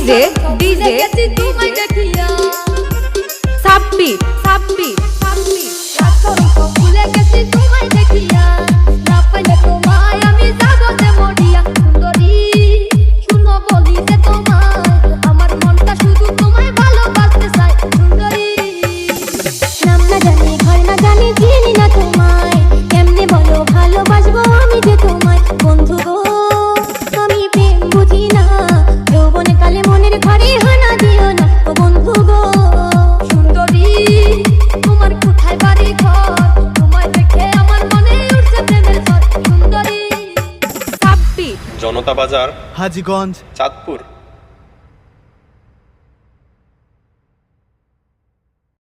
DJ DJ তোমায় দেখিয়া সাব্বির সাব্বির সাব্বির ভুলে গেছি তোমায় দেখিয়া না পাইলে তোমায় আমি যাব যে মরিয়া সুন্দরী শুনো বলি যে তোমায় আমার মনটা শুধু তোমায় ভালোবাসতে চায় সুন্দরী নাম না জানি ঘর না জানি চিনি না তোমায় কেমনে বলো ভালোবাসবো আমি যে তোমায় বন্ধু গো আমি প্রেম বুঝি না যৌবন কালে মনের ঘরে হানা দিও না ও বন্ধু গো সুন্দরী তোমার কোথায় বাড়ি ঘর তোমায় দেখে আমার মনে উঠছে প্রেমের ঝড় সুন্দরী সাব্বির জনতা বাজার, হাজীগঞ্জ, চাঁদপুর।